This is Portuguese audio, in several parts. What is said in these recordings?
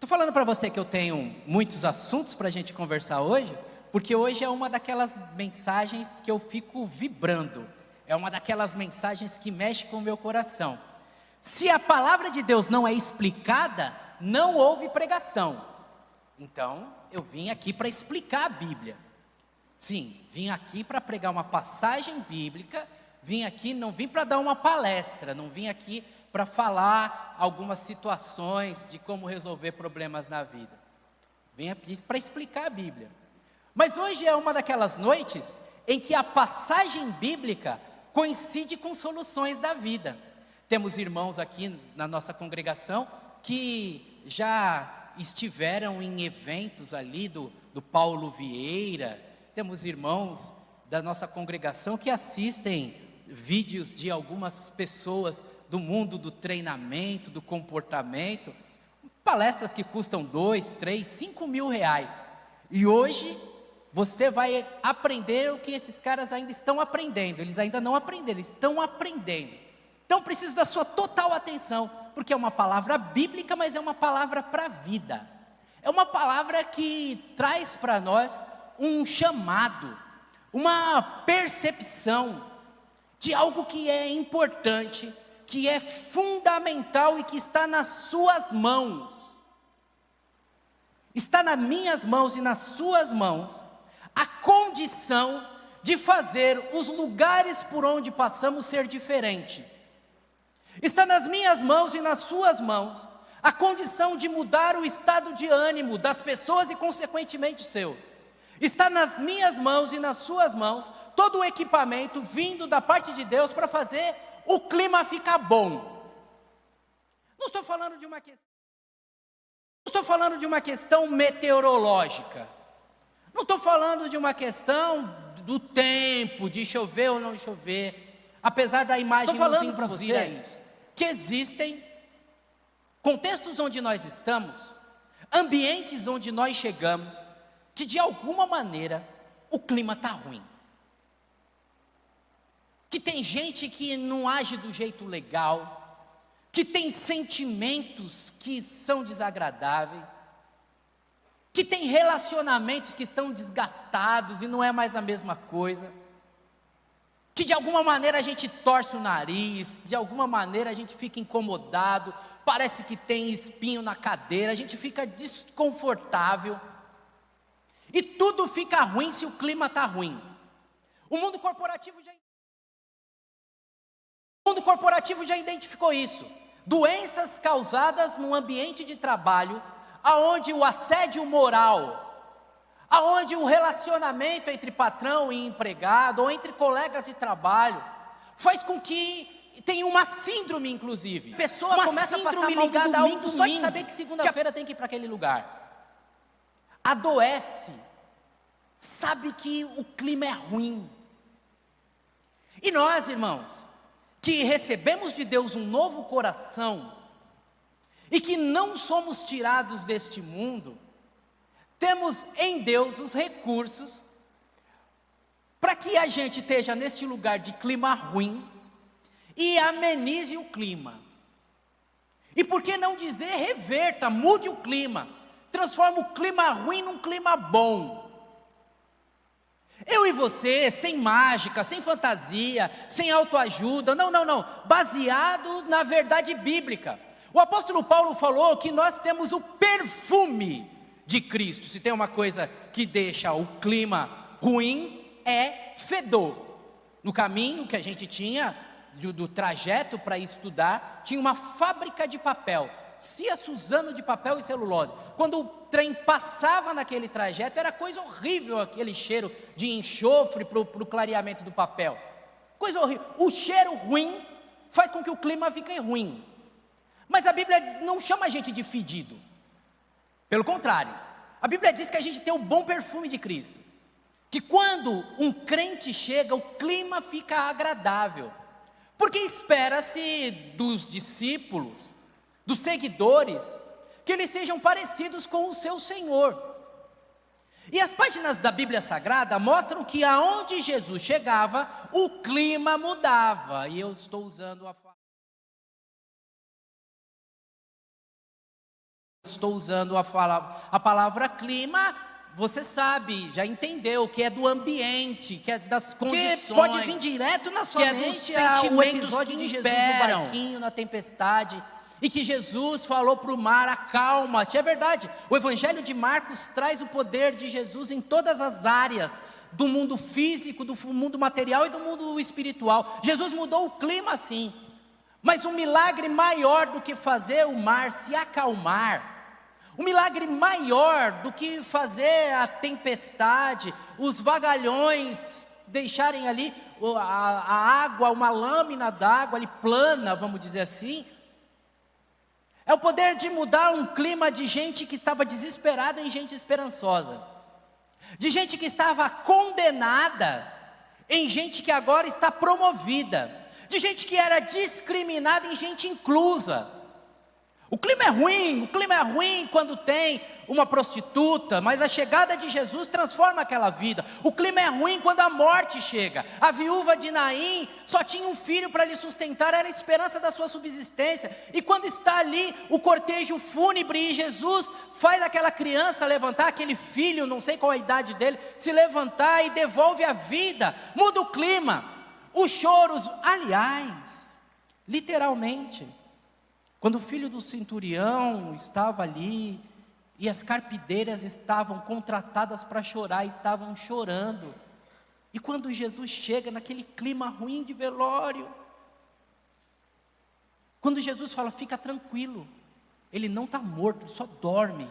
Estou falando para você que eu tenho muitos assuntos para a gente conversar hoje, porque hoje é uma daquelas mensagens que eu fico vibrando, é uma daquelas mensagens que mexe com o meu coração. Se a palavra de Deus não é explicada, não houve pregação. Então, eu vim aqui para explicar a Bíblia. Sim, vim aqui para pregar uma passagem bíblica, não vim para dar uma palestra, não vim aqui para falar algumas situações de como resolver problemas na vida. Vim aqui para explicar a Bíblia. Mas hoje é uma daquelas noites em que a passagem bíblica coincide com soluções da vida. Temos irmãos aqui na nossa congregação que já estiveram em eventos ali do Paulo Vieira. Temos irmãos da nossa congregação que assistem vídeos de algumas pessoas do mundo do treinamento, do comportamento, palestras que custam 2, 3, 5 mil reais. E hoje você vai aprender o que esses caras ainda estão aprendendo. Eles ainda não aprenderam, eles estão aprendendo. Então preciso da sua total atenção, porque é uma palavra bíblica, mas é uma palavra para a vida. É uma palavra que traz para nós um chamado, uma percepção de algo que é importante, que é fundamental e que está nas suas mãos. Está nas minhas mãos e nas suas mãos a condição de fazer os lugares por onde passamos ser diferentes. Está nas minhas mãos e nas suas mãos a condição de mudar o estado de ânimo das pessoas e consequentemente o seu. Está nas minhas mãos e nas suas mãos todo o equipamento vindo da parte de Deus para fazer o clima ficar bom. Não estou falando de uma questão meteorológica. Não estou falando de uma questão do tempo, de chover ou não chover. Apesar da imagem nos induzir a isso. Que existem contextos onde nós estamos, ambientes onde nós chegamos, que de alguma maneira o clima está ruim. Que tem gente que não age do jeito legal, que tem sentimentos que são desagradáveis, que tem relacionamentos que estão desgastados e não é mais a mesma coisa, que de alguma maneira a gente torce o nariz, de alguma maneira a gente fica incomodado, parece que tem espinho na cadeira, a gente fica desconfortável, e tudo fica ruim se o clima está ruim. O mundo corporativo já identificou isso. Doenças causadas no ambiente de trabalho, aonde o assédio moral, aonde o relacionamento entre patrão e empregado, ou entre colegas de trabalho, faz com que tenha uma síndrome, inclusive. A pessoa começa a passar mal ligada ao domingo, só de saber que segunda-feira tem que ir para aquele lugar. Adoece, sabe que o clima é ruim. E nós, irmãos, que recebemos de Deus um novo coração, e que não somos tirados deste mundo, temos em Deus os recursos, para que a gente esteja neste lugar de clima ruim, e amenize o clima. E por que não dizer reverta, mude o clima, transforma o clima ruim num clima bom. Eu e você, sem mágica, sem fantasia, sem autoajuda, não, baseado na verdade bíblica. O apóstolo Paulo falou que nós temos o perfume de Cristo. Se tem uma coisa que deixa o clima ruim, é fedor. No caminho que a gente tinha, do trajeto para estudar, tinha uma fábrica de papel, Cia Suzano de papel e celulose. Quando o trem passava naquele trajeto, era coisa horrível aquele cheiro de enxofre para o clareamento do papel. Coisa horrível. O cheiro ruim faz com que o clima fique ruim. Mas a Bíblia não chama a gente de fedido. Pelo contrário, a Bíblia diz que a gente tem o bom perfume de Cristo. Que quando um crente chega, o clima fica agradável. Porque espera-se dos discípulos, dos seguidores, que eles sejam parecidos com o seu Senhor. E as páginas da Bíblia Sagrada mostram que aonde Jesus chegava, o clima mudava. E eu estou usando a estou usando a palavra clima, você sabe, já entendeu, que é do ambiente, que é das condições. Que pode vir direto na sua mente o episódio de Jesus no barquinho, na tempestade, e que Jesus falou para o mar, acalma-te. É verdade, o Evangelho de Marcos traz o poder de Jesus em todas as áreas, do mundo físico, do mundo material e do mundo espiritual. Jesus mudou o clima sim, mas um milagre maior do que fazer o mar se acalmar, um milagre maior do que fazer a tempestade, os vagalhões deixarem ali a água, uma lâmina d'água ali plana, vamos dizer assim, é o poder de mudar um clima de gente que estava desesperada em gente esperançosa, de gente que estava condenada em gente que agora está promovida, de gente que era discriminada em gente inclusa. O clima é ruim quando tem uma prostituta, mas a chegada de Jesus transforma aquela vida. O clima é ruim quando a morte chega. A viúva de Naim só tinha um filho para lhe sustentar, era a esperança da sua subsistência. E quando está ali o cortejo fúnebre e Jesus faz aquela criança levantar, aquele filho, não sei qual a idade dele, se levantar e devolve a vida, muda o clima. Os choros, aliás, literalmente, quando o filho do centurião estava ali, e as carpideiras estavam contratadas para chorar, estavam chorando, e quando Jesus chega naquele clima ruim de velório, quando Jesus fala, fica tranquilo, ele não está morto, só dorme,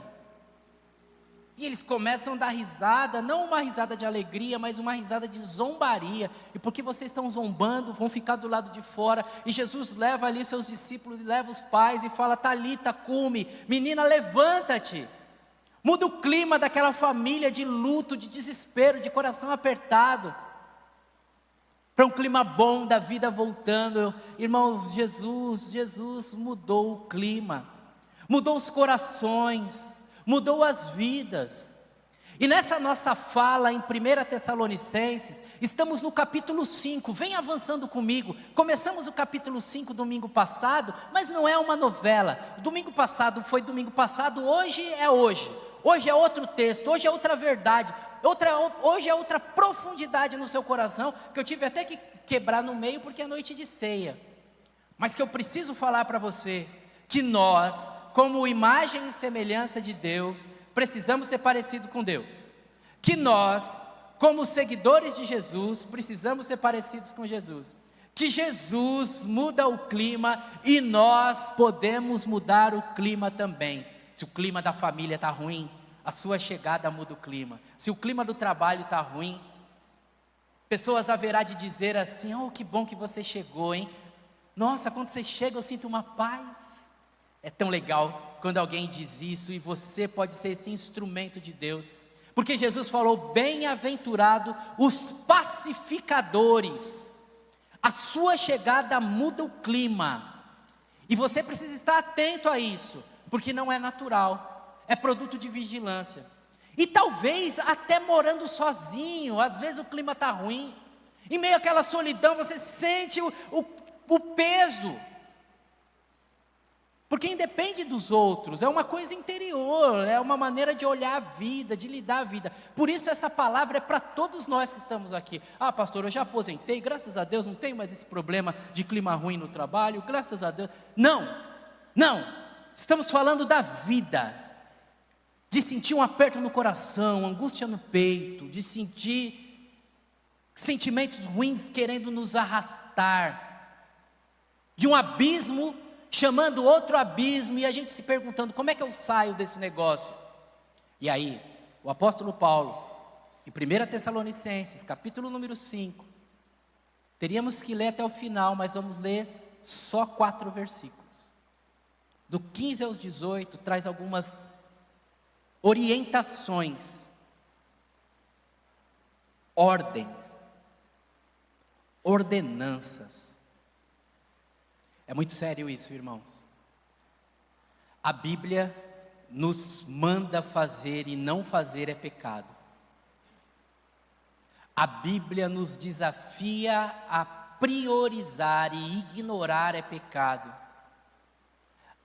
e eles começam a dar risada, não uma risada de alegria, mas uma risada de zombaria. E porque vocês estão zombando, vão ficar do lado de fora. E Jesus leva ali seus discípulos, leva os pais e fala, Talita cumi, menina levanta-te. Muda o clima daquela família de luto, de desespero, de coração apertado, para um clima bom da vida voltando. Irmãos, Jesus mudou o clima, mudou os corações, mudou as vidas. E nessa nossa fala em 1 Tessalonicenses, estamos no capítulo 5, vem avançando comigo. Começamos o capítulo 5 domingo passado, mas não é uma novela. Domingo passado foi domingo passado, hoje é hoje. Hoje é outro texto, hoje é outra verdade, hoje é outra profundidade no seu coração, que eu tive até que quebrar no meio porque é noite de ceia. Mas que eu preciso falar para você, que nós, como imagem e semelhança de Deus, precisamos ser parecidos com Deus. Que nós, como seguidores de Jesus, precisamos ser parecidos com Jesus. Que Jesus muda o clima e nós podemos mudar o clima também. Se o clima da família está ruim, a sua chegada muda o clima. Se o clima do trabalho está ruim, pessoas haverá de dizer assim, oh, que bom que você chegou, hein? Nossa, quando você chega eu sinto uma paz. É tão legal quando alguém diz isso e você pode ser esse instrumento de Deus. Porque Jesus falou, bem-aventurado os pacificadores. A sua chegada muda o clima. E você precisa estar atento a isso, porque não é natural, é produto de vigilância. E talvez até morando sozinho, às vezes o clima está ruim, em meio àquela solidão você sente o peso, porque independe dos outros, é uma coisa interior, é uma maneira de olhar a vida, de lidar a vida. Por isso essa palavra é para todos nós que estamos aqui. Ah, pastor, eu já aposentei, graças a Deus não tenho mais esse problema de clima ruim no trabalho, graças a Deus. Não. Estamos falando da vida, de sentir um aperto no coração, angústia no peito, de sentir sentimentos ruins querendo nos arrastar, de um abismo chamando outro abismo, e a gente se perguntando, como é que eu saio desse negócio? E aí, o apóstolo Paulo, em 1 Tessalonicenses, capítulo número 5, teríamos que ler até o final, mas vamos ler só 4 versículos. Do 15 aos 18, traz algumas orientações, ordens, ordenanças. É muito sério isso, irmãos. A Bíblia nos manda fazer e não fazer é pecado. A Bíblia nos desafia a priorizar e ignorar é pecado.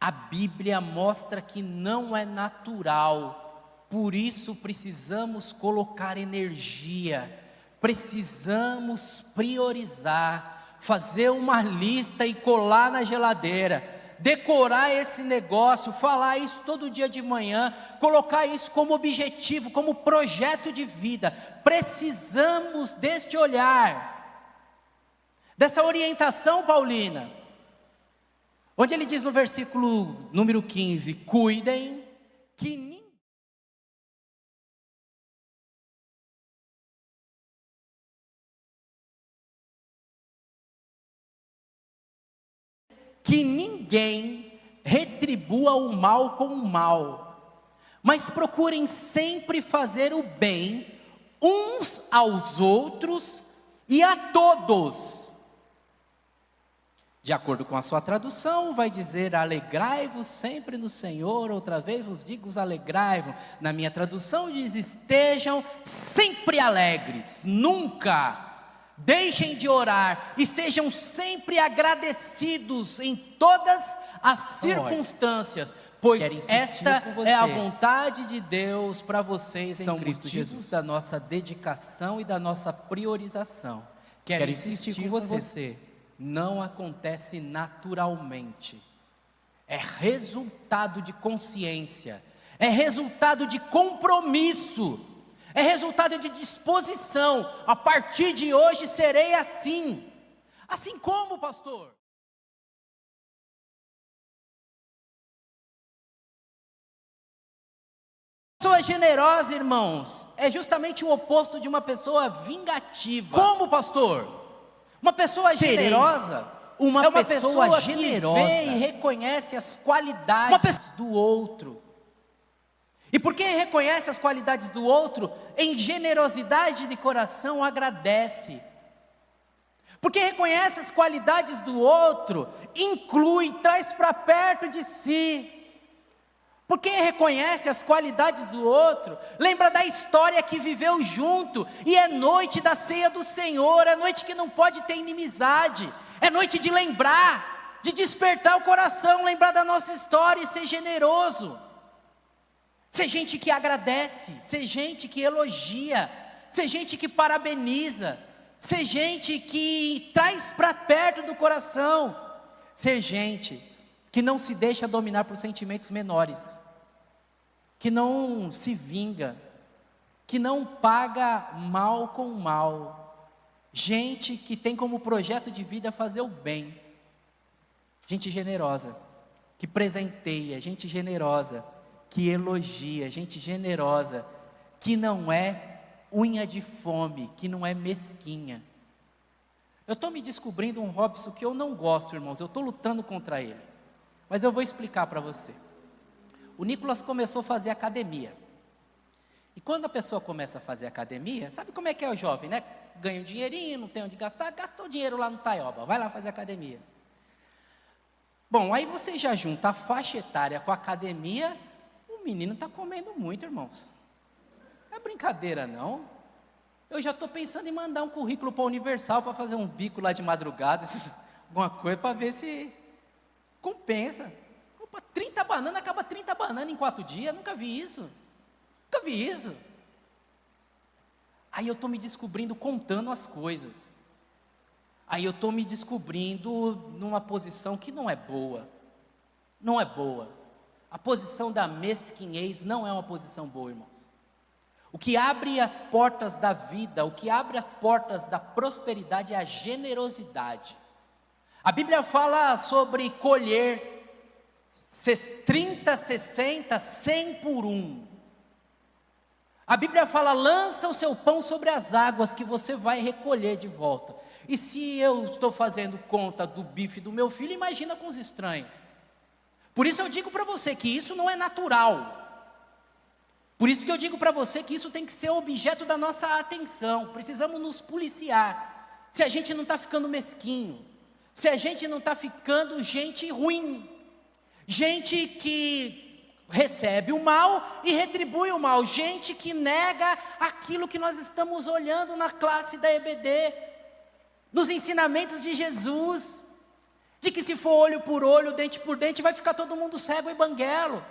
A Bíblia mostra que não é natural, por isso precisamos colocar energia, precisamos priorizar, fazer uma lista e colar na geladeira, decorar esse negócio, falar isso todo dia de manhã, colocar isso como objetivo, como projeto de vida. Precisamos deste olhar, dessa orientação paulina, onde ele diz no versículo número 15: cuidem que ninguém retribua o mal com o mal, mas procurem sempre fazer o bem uns aos outros e a todos. De acordo com a sua tradução, vai dizer: alegrai-vos sempre no Senhor. Outra vez vos digo, alegrai-vos. Na minha tradução diz: estejam sempre alegres, nunca deixem de orar e sejam sempre agradecidos em todas as circunstâncias, pois esta é a vontade de Deus para vocês em Cristo Jesus. Da nossa dedicação e da nossa priorização. Quero insistir com você. Não acontece naturalmente, é resultado de consciência, é resultado de compromisso, é resultado de disposição. A partir de hoje serei assim. Assim como, pastor? Pessoa generosa, irmãos, é justamente o oposto de uma pessoa vingativa. Como, pastor? Uma pessoa generosa é uma pessoa generosa, que vê e reconhece as qualidades do outro. E porque reconhece as qualidades do outro, em generosidade de coração agradece. Porque reconhece as qualidades do outro, inclui, traz para perto de si. Porque reconhece as qualidades do outro, lembra da história que viveu junto, e é noite da ceia do Senhor, é noite que não pode ter inimizade, é noite de lembrar, de despertar o coração, lembrar da nossa história e ser generoso, ser gente que agradece, ser gente que elogia, ser gente que parabeniza, ser gente que traz para perto do coração, ser gente que não se deixa dominar por sentimentos menores, que não se vinga, que não paga mal com mal, gente que tem como projeto de vida fazer o bem, gente generosa, que presenteia, gente generosa, que elogia, gente generosa, que não é unha de fome, que não é mesquinha. Eu estou me descobrindo um Robson que eu não gosto, irmãos, eu estou lutando contra ele, mas eu vou explicar para você. O Nicolas começou a fazer academia, e quando a pessoa começa a fazer academia, sabe como é que é o jovem, né? Ganha um dinheirinho, não tem onde gastar, gastou dinheiro lá no Taioba, vai lá fazer academia. Bom, aí você já junta a faixa etária com a academia, o menino está comendo muito, irmãos. Não é brincadeira não. Eu já estou pensando em mandar um currículo para a Universal, para fazer um bico lá de madrugada, alguma coisa, para ver se compensa. Opa, 30 bananas, acaba 30 bananas em 4 dias, nunca vi isso. Nunca vi isso. Aí eu estou me descobrindo contando as coisas. Aí eu estou me descobrindo numa posição que não é boa. Não é boa. A posição da mesquinhez não é uma posição boa, irmãos. O que abre as portas da vida, o que abre as portas da prosperidade é a generosidade. A Bíblia fala sobre colher 30, 60, 100 por um. A Bíblia fala: lança o seu pão sobre as águas que você vai recolher de volta. E se eu estou fazendo conta do bife do meu filho, imagina com os estranhos. Por isso eu digo para você que isso não é natural. Por isso que eu digo para você que isso tem que ser objeto da nossa atenção. Precisamos nos policiar. Se a gente não está ficando mesquinho, se a gente não está ficando gente ruim, gente que recebe o mal e retribui o mal, gente que nega aquilo que nós estamos olhando na classe da EBD, nos ensinamentos de Jesus. De que se for olho por olho, dente por dente, vai ficar todo mundo cego e banguelo.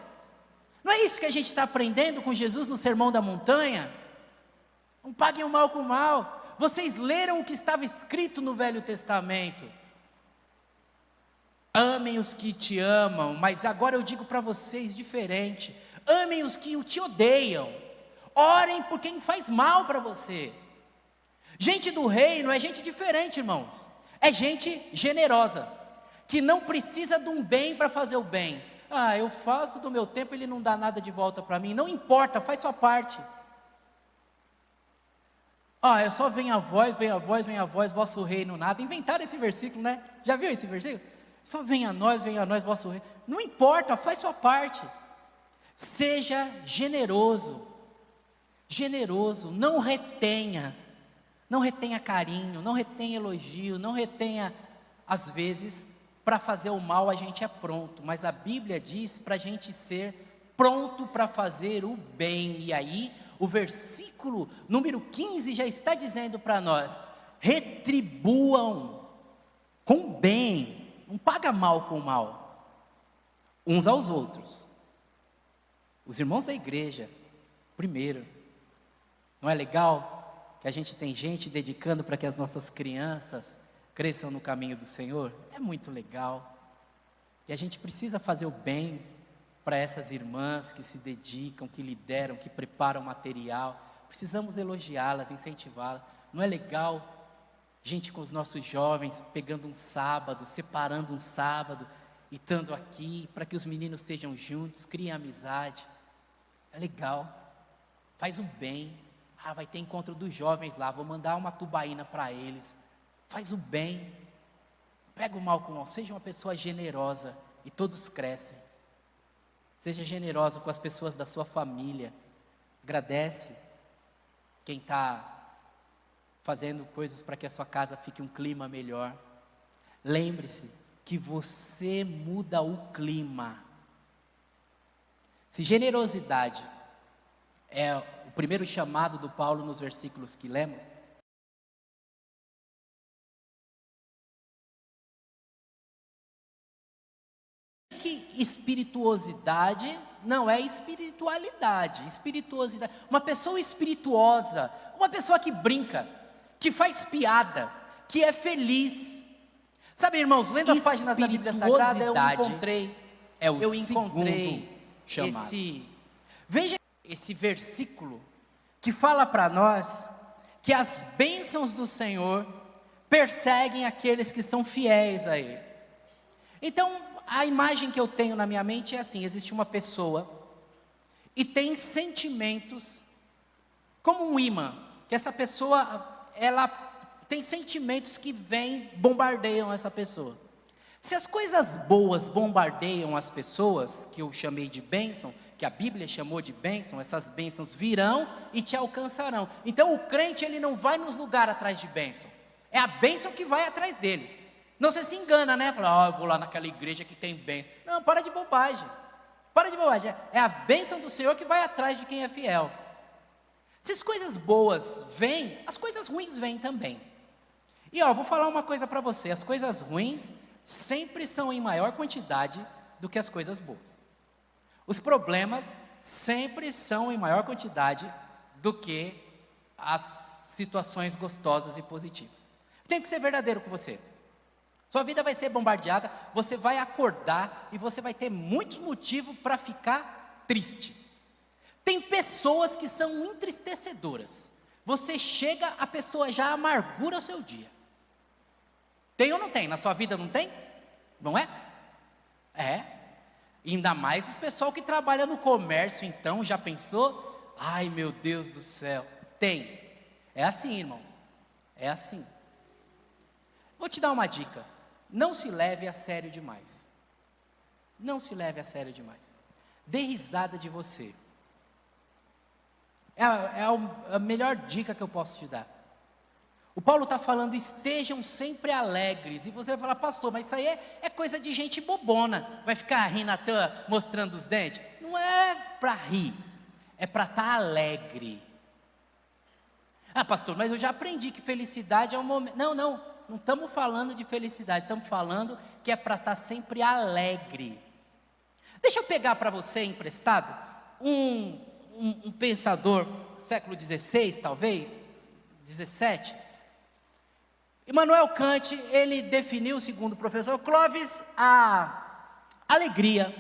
Não é isso que a gente está aprendendo com Jesus no Sermão da Montanha? Não paguem o mal com o mal. Vocês leram o que estava escrito no Velho Testamento. Amem os que te amam, mas agora eu digo para vocês diferente. Amem os que te odeiam. Orem por quem faz mal para você. Gente do reino é gente diferente, irmãos. É gente generosa, que não precisa de um bem para fazer o bem. Ah, eu faço do meu tempo, ele não dá nada de volta para mim. Não importa, faz sua parte. Ah, é só venha a voz, vosso reino nada. Inventaram esse versículo, né? Já viu esse versículo? Só venha a nós, vosso reino. Não importa, faz sua parte. Seja generoso. Generoso, não retenha carinho, não retenha elogio, não retenha, às vezes, para fazer o mal a gente é pronto, mas a Bíblia diz para a gente ser pronto para fazer o bem, e aí o versículo número 15 já está dizendo para nós, retribuam com bem, não paga mal com mal, uns aos outros, os irmãos da igreja, primeiro. Não é legal que a gente tem gente dedicando para que as nossas crianças cresçam no caminho do Senhor? É muito legal. E a gente precisa fazer o bem para essas irmãs que se dedicam, que lideram, que preparam material. Precisamos elogiá-las, incentivá-las. Não é legal gente com os nossos jovens pegando um sábado, separando um sábado e estando aqui para que os meninos estejam juntos, criem amizade. É legal. Faz o bem. Ah, vai ter encontro dos jovens lá, vou mandar uma tubaína para eles. Faz o bem, pega o mal com o mal, seja uma pessoa generosa e todos crescem. Seja generoso com as pessoas da sua família, agradece quem está fazendo coisas para que a sua casa fique um clima melhor. Lembre-se que você muda o clima. Se generosidade é o primeiro chamado do Paulo nos versículos que lemos, que espirituosidade não é espiritualidade. Espirituosidade, uma pessoa espirituosa, uma pessoa que brinca, que faz piada, que é feliz. Sabe, irmãos, lendo as páginas da Bíblia Sagrada, eu encontrei veja esse versículo que fala para nós que as bênçãos do Senhor perseguem aqueles que são fiéis a Ele. Então, a imagem que eu tenho na minha mente é assim: existe uma pessoa e tem sentimentos como um imã, que essa pessoa, ela tem sentimentos que vêm, bombardeiam essa pessoa. Se as coisas boas bombardeiam as pessoas, que eu chamei de bênção, que a Bíblia chamou de bênção, essas bênçãos virão e te alcançarão. Então o crente, ele não vai nos lugares atrás de bênção, é a bênção que vai atrás deles. Não, você se engana, né? Fala, eu vou lá naquela igreja que tem bênção. Não, para de bobagem. Para de bobagem. É a bênção do Senhor que vai atrás de quem é fiel. Se as coisas boas vêm, as coisas ruins vêm também. E vou falar uma coisa para você: as coisas ruins sempre são em maior quantidade do que as coisas boas. Os problemas sempre são em maior quantidade do que as situações gostosas e positivas. Tenho que ser verdadeiro com você. Sua vida vai ser bombardeada, você vai acordar e você vai ter muitos motivos para ficar triste. Tem pessoas que são entristecedoras. Você chega, a pessoa já amargura o seu dia. Tem ou não tem? Na sua vida não tem? Não é? É. Ainda mais o pessoal que trabalha no comércio, então, já pensou? Ai, meu Deus do céu. Tem. É assim, irmãos. É assim. Vou te dar uma dica. Não se leve a sério demais. Não se leve a sério demais. Dê risada de você. É a melhor dica que eu posso te dar. O Paulo está falando, estejam sempre alegres. E você vai falar, pastor, mas isso aí é coisa de gente bobona. Vai ficar rindo, mostrando os dentes? Não é para rir, é para estar alegre. Ah, pastor, mas eu já aprendi que felicidade é um momento. Não não estamos falando de felicidade, estamos falando que é para estar sempre alegre. Deixa eu pegar para você emprestado um pensador, século XVI talvez, 17. Immanuel Kant, ele definiu, segundo o professor Clovis, a alegria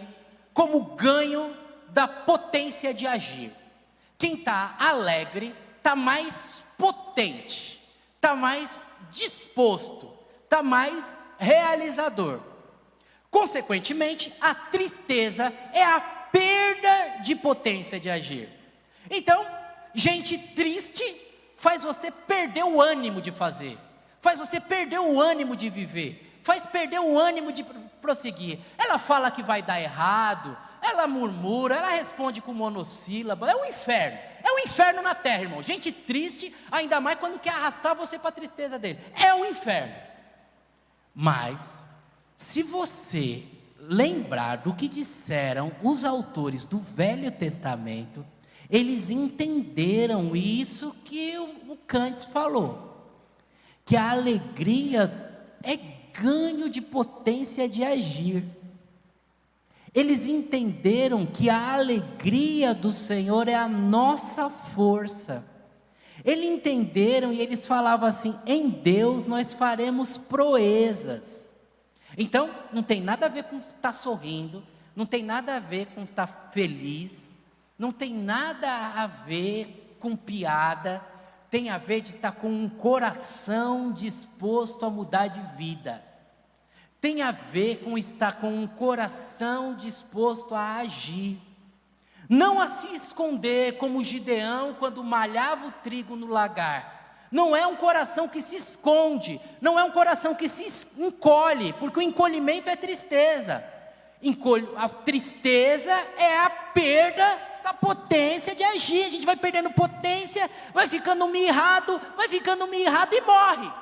como ganho da potência de agir. Quem está alegre está mais potente, está mais disposto, está mais realizador. Consequentemente, a tristeza é a perda de potência de agir. Então, gente triste faz você perder o ânimo de fazer, faz você perder o ânimo de viver, faz perder o ânimo de prosseguir. Ela fala que vai dar errado, ela murmura, ela responde com monossílabo, é um inferno na terra, irmão. Gente triste, ainda mais quando quer arrastar você para a tristeza dele, é um inferno. Mas, se você lembrar do que disseram os autores do Velho Testamento, eles entenderam isso que o Kant falou, que a alegria é ganho de potência de agir. Eles entenderam que a alegria do Senhor é a nossa força. Eles entenderam e eles falavam assim: em Deus nós faremos proezas. Então, não tem nada a ver com estar sorrindo, não tem nada a ver com estar feliz, não tem nada a ver com piada, tem a ver de estar com um coração disposto a mudar de vida. Tem a ver com estar com um coração disposto a agir. Não a se esconder como Gideão quando malhava o trigo no lagar. Não é um coração que se esconde, não é um coração que se encolhe, porque o encolhimento é tristeza. A tristeza é a perda da potência de agir. A gente vai perdendo potência, vai ficando mirrado e morre.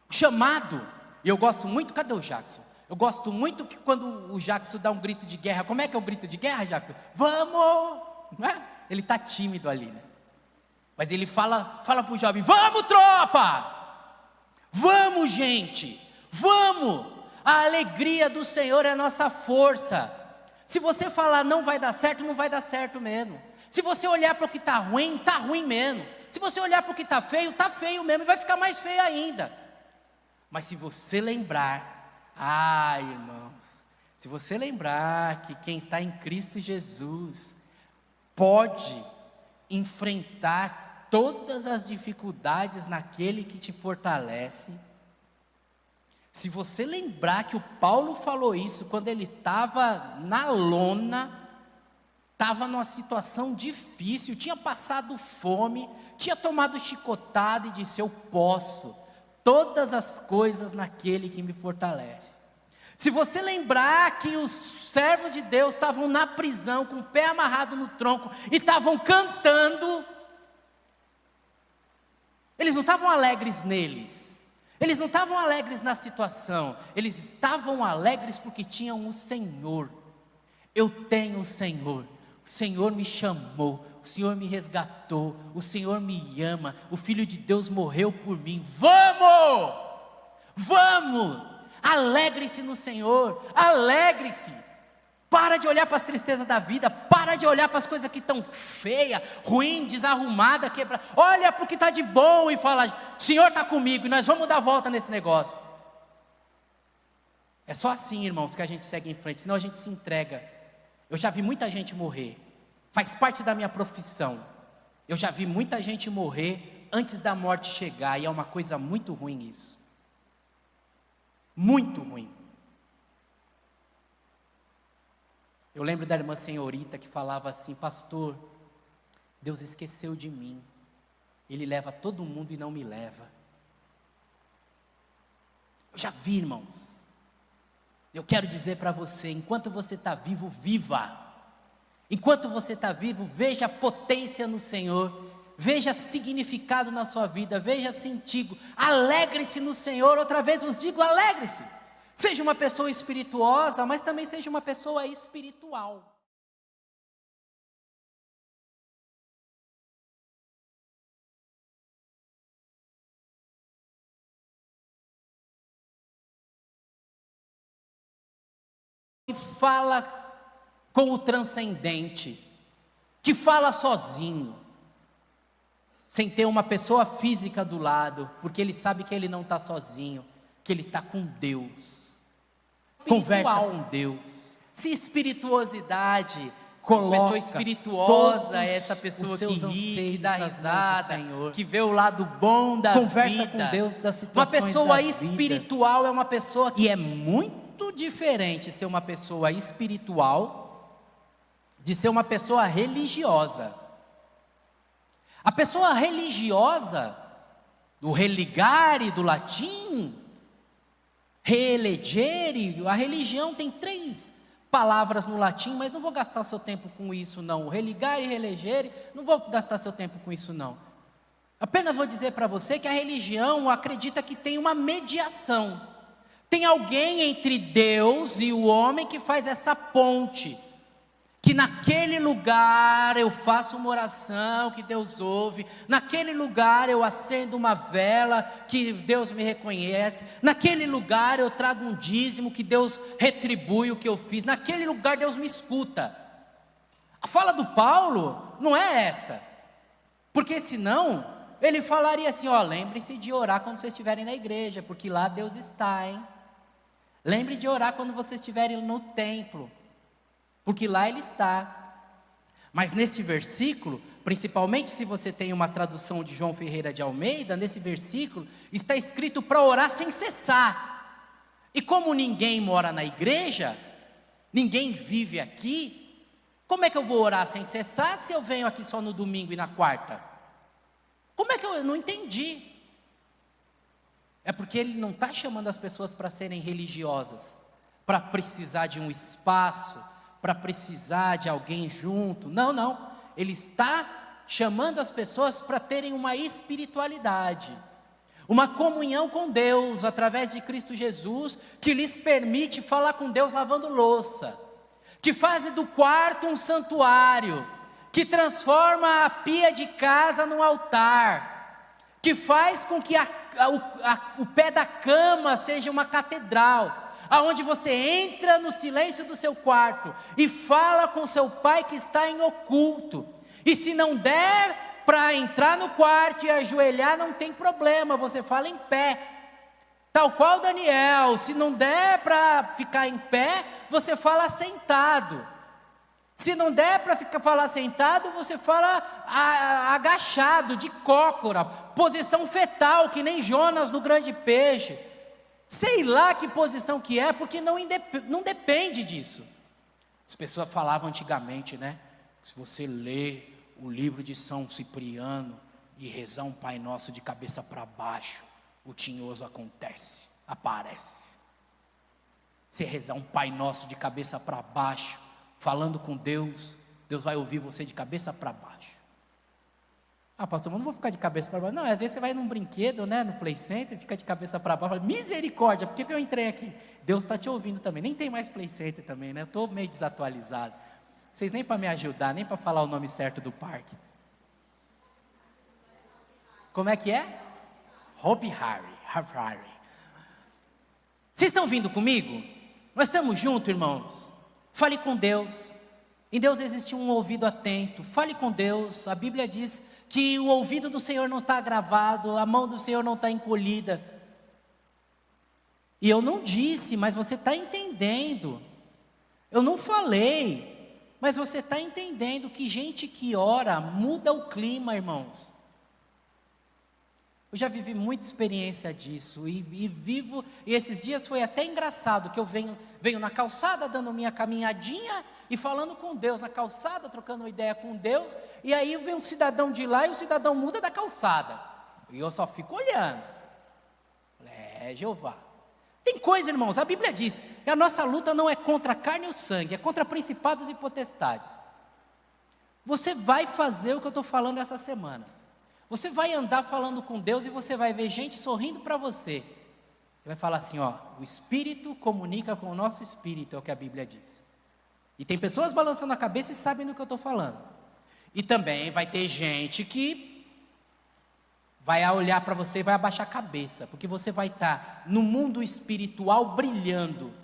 O chamado, e eu gosto muito, cadê o Jackson? Eu gosto muito que quando o Jackson dá um grito de guerra, como é que é o grito de guerra, Jackson? Vamos! Não é? Ele está tímido ali, né? Mas ele fala para o jovem: vamos, tropa! Vamos, gente! Vamos! A alegria do Senhor é a nossa força. Se você falar não vai dar certo, não vai dar certo mesmo. Se você olhar para o que está ruim mesmo. Se você olhar para o que está feio mesmo, e vai ficar mais feio ainda. Mas se você lembrar, irmãos, se você lembrar que quem está em Cristo Jesus pode enfrentar todas as dificuldades naquele que te fortalece. Se você lembrar que o Paulo falou isso quando ele estava na lona, estava numa situação difícil, tinha passado fome, tinha tomado chicotada e disse: eu posso todas as coisas naquele que me fortalece. Se você lembrar que os servos de Deus estavam na prisão, com o pé amarrado no tronco, e estavam cantando, eles não estavam alegres neles, eles não estavam alegres na situação, eles estavam alegres porque tinham o Senhor. Eu tenho o Senhor me chamou, o Senhor me resgatou, o Senhor me ama, o Filho de Deus morreu por mim. Vamos! Vamos! Alegre-se no Senhor, alegre-se. Para de olhar para as tristezas da vida, para de olhar para as coisas que estão feias, ruim, desarrumada, quebrada. Olha para o que está de bom e fala: o Senhor está comigo e nós vamos dar volta nesse negócio. É só assim, irmãos, que a gente segue em frente, senão a gente se entrega. Eu já vi muita gente morrer. Faz parte da minha profissão. Eu já vi muita gente morrer antes da morte chegar, e é uma coisa muito ruim isso. Muito ruim. Eu lembro da irmã Senhorita que falava assim: pastor, Deus esqueceu de mim. Ele leva todo mundo e não me leva. Eu já vi, irmãos. Eu quero dizer para você, enquanto você está vivo, viva. Enquanto você está vivo, veja a potência no Senhor, veja significado na sua vida, veja sentido, alegre-se no Senhor. Outra vez vos digo, alegre-se. Seja uma pessoa espirituosa, mas também seja uma pessoa espiritual. que fala com o transcendente, que fala sozinho, sem ter uma pessoa física do lado, porque ele sabe que ele não está sozinho, que ele está com Deus, conversa com Deus. Se espirituosidade, pessoa espirituosa é essa pessoa que ri, que dá risada, que vê o lado bom da vida. Conversa com Deus das situações da vida. Uma pessoa espiritual é uma pessoa que é muito diferente ser uma pessoa espiritual de ser uma pessoa religiosa. A pessoa religiosa, do religare, do latim, reelegere, a religião tem 3 palavras no latim, mas não vou gastar seu tempo com isso não. Religare e reelegere, não vou gastar seu tempo com isso não. Apenas vou dizer para você que a religião acredita que tem uma mediação. Tem alguém entre Deus e o homem que faz essa ponte. Que naquele lugar eu faço uma oração que Deus ouve, naquele lugar eu acendo uma vela que Deus me reconhece, naquele lugar eu trago um dízimo que Deus retribui o que eu fiz, naquele lugar Deus me escuta. A fala do Paulo não é essa, porque senão ele falaria assim, ó, lembre-se de orar quando vocês estiverem na igreja, porque lá Deus está, hein? Lembre de orar quando vocês estiverem no templo, porque lá ele está. Mas nesse versículo, principalmente se você tem uma tradução de João Ferreira de Almeida, nesse versículo está escrito para orar sem cessar. E como ninguém mora na igreja, ninguém vive aqui, como é que eu vou orar sem cessar se eu venho aqui só no domingo e na quarta? Como é que eu não entendi? É porque ele não está chamando as pessoas para serem religiosas, para precisar de um espaço, para precisar de alguém junto. Não, não. Ele está chamando as pessoas para terem uma espiritualidade, uma comunhão com Deus, através de Cristo Jesus, que lhes permite falar com Deus lavando louça, que faz do quarto um santuário, que transforma a pia de casa num altar, que faz com que o pé da cama seja uma catedral, aonde você entra no silêncio do seu quarto e fala com seu pai que está em oculto. E se não der para entrar no quarto e ajoelhar, não tem problema, você fala em pé. Tal qual Daniel, se não der para ficar em pé, você fala sentado. Se não der para falar sentado, você fala agachado, de cócora, posição fetal, que nem Jonas no grande peixe. Sei lá que posição que é, porque não depende disso. As pessoas falavam antigamente, né? Se você lê o livro de São Cipriano e rezar um Pai Nosso de cabeça para baixo, o tinhoso aparece. Se rezar um Pai Nosso de cabeça para baixo, falando com Deus, Deus vai ouvir você de cabeça para baixo. Ah, pastor, eu não vou ficar de cabeça para baixo. Não, às vezes você vai num brinquedo, né, no Play Center, fica de cabeça para baixo, fala, misericórdia, por que eu entrei aqui? Deus está te ouvindo também. Nem tem mais Play Center também, né? Eu estou meio desatualizado. Vocês nem para me ajudar, nem para falar o nome certo do parque. Como é que é? Hopi Hari. Vocês estão vindo comigo? Nós estamos juntos, irmãos. Fale com Deus. Em Deus existe um ouvido atento. Fale com Deus. A Bíblia diz que o ouvido do Senhor não está agravado, a mão do Senhor não está encolhida. E eu não disse, mas você está entendendo. Eu não falei, mas você está entendendo que gente que ora muda o clima, irmãos. Eu já vivi muita experiência disso e vivo, e esses dias foi até engraçado, que eu venho na calçada dando minha caminhadinha e falando com Deus na calçada, trocando uma ideia com Deus, e aí vem um cidadão de lá e o cidadão muda da calçada, e eu só fico olhando. Falei, Jeová. Tem coisa, irmãos, a Bíblia diz que a nossa luta não é contra a carne e o sangue, é contra principados e potestades. Você vai fazer o que eu estou falando essa semana. Você vai andar falando com Deus e você vai ver gente sorrindo para você. Ele vai falar assim, ó, o Espírito comunica com o nosso Espírito, é o que a Bíblia diz. E tem pessoas balançando a cabeça e sabem do que eu estou falando. E também vai ter gente que vai olhar para você e vai abaixar a cabeça, porque você vai estar no mundo espiritual brilhando.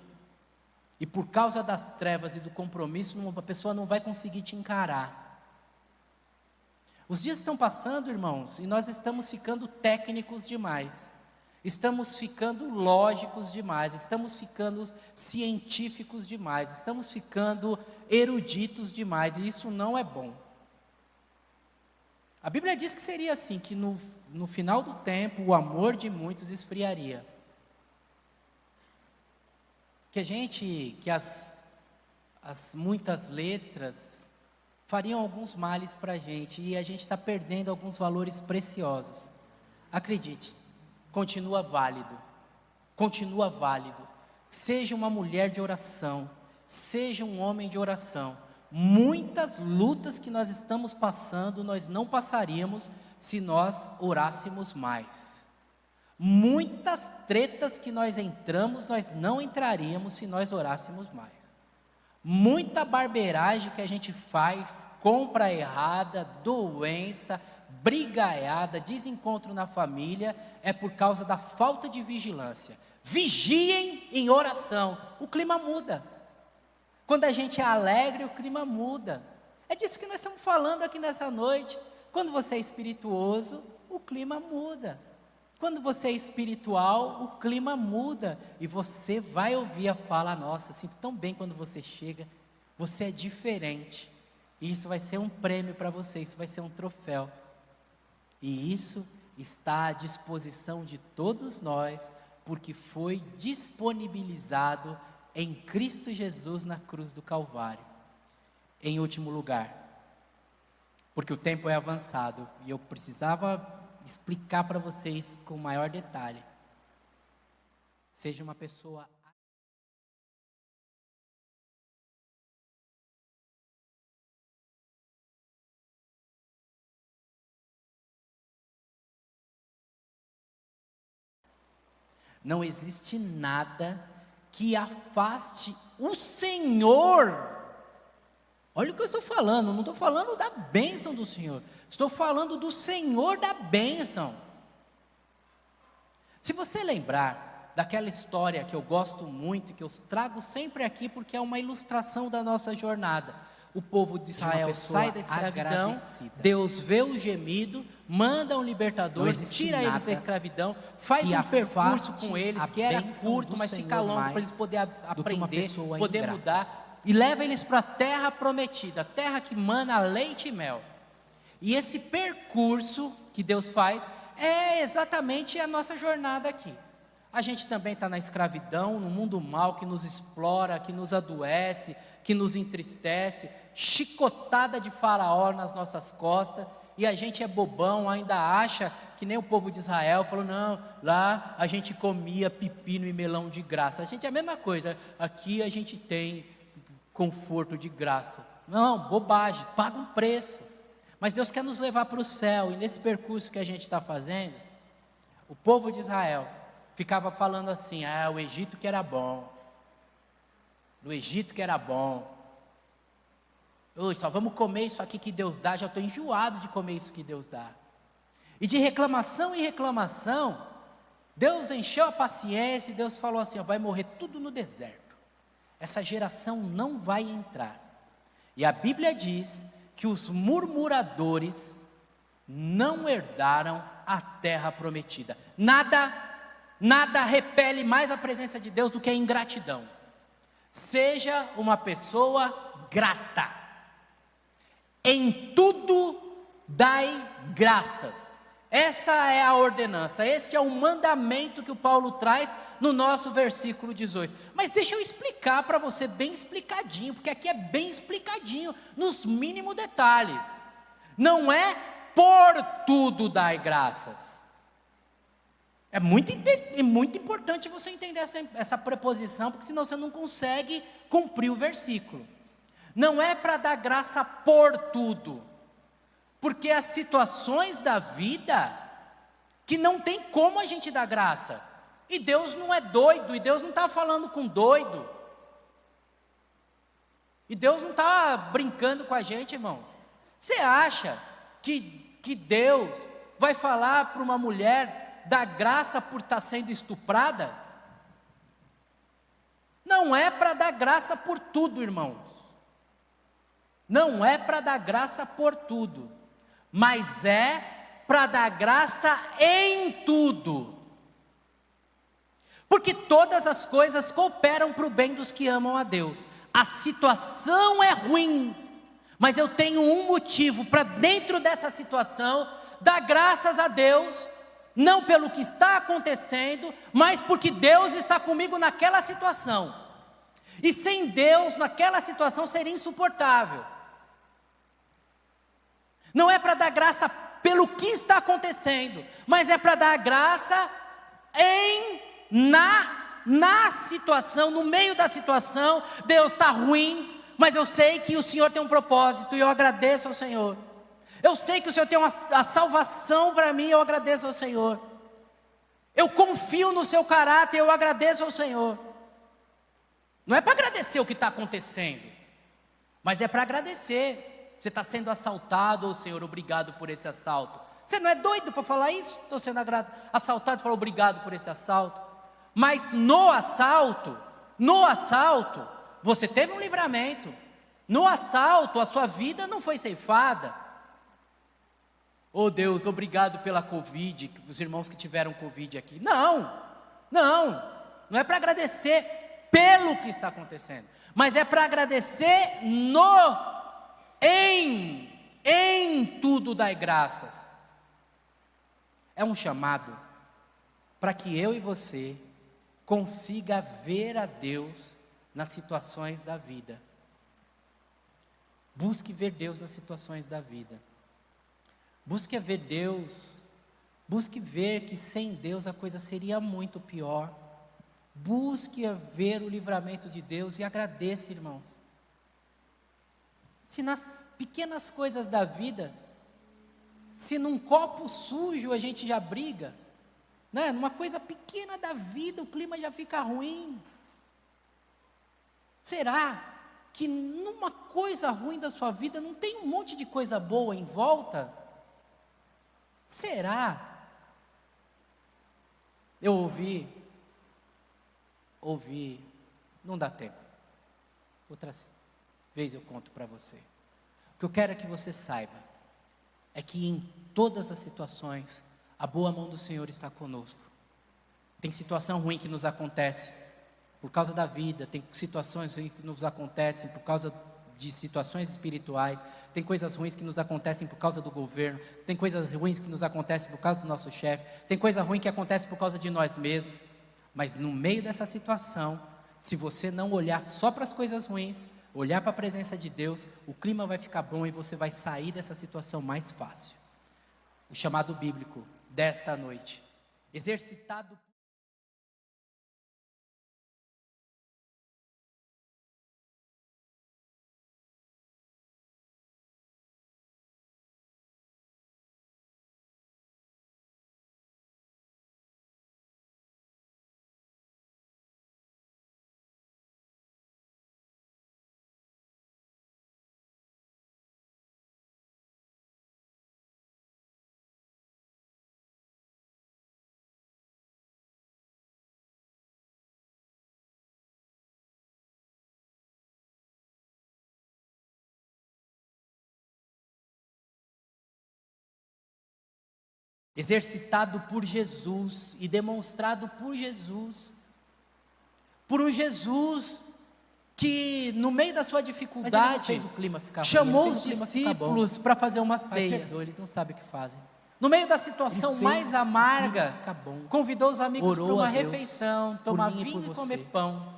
E por causa das trevas e do compromisso, uma pessoa não vai conseguir te encarar. Os dias estão passando, irmãos, e nós estamos ficando técnicos demais. Estamos ficando lógicos demais, estamos ficando científicos demais, estamos ficando eruditos demais, e isso não é bom. A Bíblia diz que seria assim, que no final do tempo o amor de muitos esfriaria. Que as muitas letras fariam alguns males para a gente, e a gente está perdendo alguns valores preciosos. Acredite, continua válido, continua válido. Seja uma mulher de oração, seja um homem de oração. Muitas lutas que nós estamos passando, nós não passaríamos se nós orássemos mais. Muitas tretas que nós entramos, nós não entraríamos se nós orássemos mais. Muita barbeiragem que a gente faz, compra errada, doença, brigaiada, desencontro na família, é por causa da falta de vigilância. Vigiem em oração, o clima muda. Quando a gente é alegre, o clima muda. É disso que nós estamos falando aqui nessa noite. Quando você é espirituoso, o clima muda. Quando você é espiritual, o clima muda. E você vai ouvir a fala, nossa, sinto tão bem quando você chega. Você é diferente. E isso vai ser um prêmio para você, isso vai ser um troféu. E isso está à disposição de todos nós, porque foi disponibilizado em Cristo Jesus na cruz do Calvário. Em último lugar, porque o tempo é avançado e eu precisava explicar para vocês com maior detalhe. Seja uma pessoa não existe nada que afaste o Senhor. Olha o que eu estou falando, não estou falando da bênção do Senhor, estou falando do Senhor da bênção. Se você lembrar daquela história que eu gosto muito, que eu trago sempre aqui, porque é uma ilustração da nossa jornada. O povo de Israel sai da escravidão, Deus vê o gemido, manda um libertador, tira eles da escravidão, faz um percurso com eles, que era curto, mas fica longo, para eles poderem aprender, poder mudar, e leva eles para a terra prometida, a terra que mana leite e mel. E esse percurso que Deus faz, é exatamente a nossa jornada aqui. A gente também está na escravidão, no mundo mau que nos explora, que nos adoece, que nos entristece, chicotada de Faraó nas nossas costas, e a gente é bobão, ainda acha que nem o povo de Israel, falou, não, lá a gente comia pepino e melão de graça. A gente é a mesma coisa, aqui a gente tem conforto de graça. Não, bobagem, paga um preço. Mas Deus quer nos levar para o céu, e nesse percurso que a gente está fazendo, o povo de Israel ficava falando assim, o Egito que era bom, no Egito que era bom, só vamos comer isso aqui que Deus dá, já estou enjoado de comer isso que Deus dá. E de reclamação em reclamação, Deus encheu a paciência e Deus falou assim, vai morrer tudo no deserto, essa geração não vai entrar. E a Bíblia diz que os murmuradores não herdaram a terra prometida. Nada repele mais a presença de Deus do que a ingratidão. Seja uma pessoa grata. Em tudo dai graças. Essa é a ordenança, este é o mandamento que o Paulo traz no nosso versículo 18. Mas deixa eu explicar para você bem explicadinho, porque aqui é bem explicadinho, nos mínimos detalhes. Não é por tudo dai graças. É muito importante você entender essa preposição, porque senão você não consegue cumprir o versículo. Não é para dar graça por tudo, porque há situações da vida que não tem como a gente dar graça. E Deus não é doido, e Deus não está falando com doido. E Deus não está brincando com a gente, irmãos. Você acha que Deus vai falar para uma mulher dar graça por estar sendo estuprada? Não não é para dar graça por tudo, irmãos. Não é para dar graça por tudo, mas é para dar graça em tudo. Porque todas as coisas cooperam para o bem dos que amam a Deus. A situação é ruim, mas eu tenho um motivo para, dentro dessa situação, dar graças a Deus, não pelo que está acontecendo, mas porque Deus está comigo naquela situação. E sem Deus, naquela situação seria insuportável. Não é para dar graça pelo que está acontecendo, mas é para dar graça na situação, no meio da situação. Deus está ruim, mas eu sei que o Senhor tem um propósito e eu agradeço ao Senhor. Eu sei que o Senhor tem a salvação para mim, eu agradeço ao Senhor. Eu confio no seu caráter, eu agradeço ao Senhor. Não é para agradecer o que está acontecendo, mas é para agradecer. Você está sendo assaltado, Senhor, obrigado por esse assalto. Você não é doido para falar isso? Estou sendo assaltado, fala obrigado por esse assalto. Mas no assalto, você teve um livramento. No assalto, a sua vida não foi ceifada. Oh Deus, obrigado pela Covid, os irmãos que tiveram Covid aqui. Não é para agradecer pelo que está acontecendo, mas é para agradecer em tudo dai graças. É um chamado para que eu e você consiga ver a Deus nas situações da vida. Busque ver Deus nas situações da vida. Busque ver Deus. Busque ver que sem Deus a coisa seria muito pior. Busque ver o livramento de Deus e agradeça, irmãos. Se nas pequenas coisas da vida, se num copo sujo a gente já briga, né? Numa coisa pequena da vida o clima já fica ruim. Será que numa coisa ruim da sua vida não tem um monte de coisa boa em volta? Será? Eu ouvi, não dá tempo. Outras vezes eu conto para você. O que eu quero é que você saiba é que em todas as situações a boa mão do Senhor está conosco. Tem situação ruim que nos acontece por causa da vida, tem situações ruins que nos acontecem por causa de situações espirituais, tem coisas ruins que nos acontecem por causa do governo, tem coisas ruins que nos acontecem por causa do nosso chefe, tem coisa ruim que acontece por causa de nós mesmos. Mas no meio dessa situação, se você não olhar só para as coisas ruins, olhar para a presença de Deus, o clima vai ficar bom e você vai sair dessa situação mais fácil. O chamado bíblico desta noite, exercitado. Exercitado por Jesus e demonstrado por Jesus, por um Jesus que no meio da sua dificuldade fez o clima ficar ruim, chamou ele os fez o clima ficar bom. discípulos para fazer uma Pai, ceia. perdoa, eles não sabem o que fazem. No meio da situação Ele mais fez amarga, o clima ficar bom. convidou os amigos Orou para uma a Deus refeição, por tomar mim e vinho por e comer você. pão.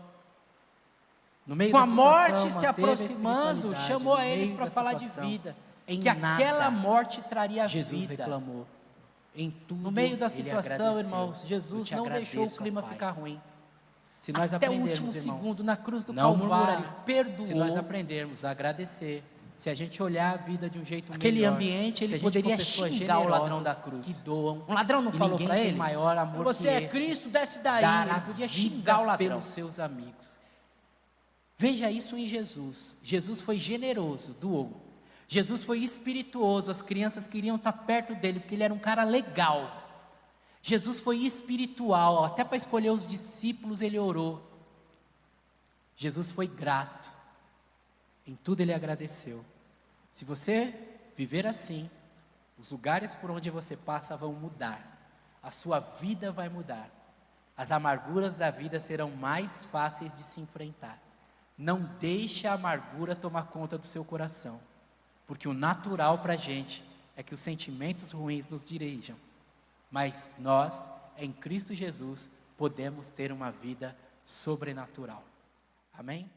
No meio Com da a situação, morte se manteve a aproximando, espiritualidade. chamou No a eles meio para da falar de situação, vida, em que nada, aquela morte traria Jesus vida. reclamou. Em tudo, No meio da ele situação, agradeceu. irmãos, Eu Jesus te não deixou o agradeço, ó clima Pai. ficar ruim. Se nós Até o aprendermos, último irmãos, segundo, na cruz do não Calvário, murmurarem. perdoou. Se nós aprendermos a agradecer, se a gente olhar a vida de um jeito Aquele melhor, ambiente, se ele a gente poderia for pessoas xingar o ladrão generosas da cruz. que doam, Um ladrão não e falou ninguém para tem ele? maior amor Você que é esse, Cristo, desce daí. dar a Ele podia vida xingar o ladrão. pelos seus amigos. Veja isso em Jesus. Jesus foi generoso, doou. Jesus foi espirituoso, as crianças queriam estar perto dele, porque ele era um cara legal. Jesus foi espiritual, até para escolher os discípulos ele orou. Jesus foi grato, em tudo ele agradeceu. Se você viver assim, os lugares por onde você passa vão mudar, a sua vida vai mudar, as amarguras da vida serão mais fáceis de se enfrentar. Não deixe a amargura tomar conta do seu coração, porque o natural para a gente é que os sentimentos ruins nos dirijam, mas nós, em Cristo Jesus, podemos ter uma vida sobrenatural. Amém?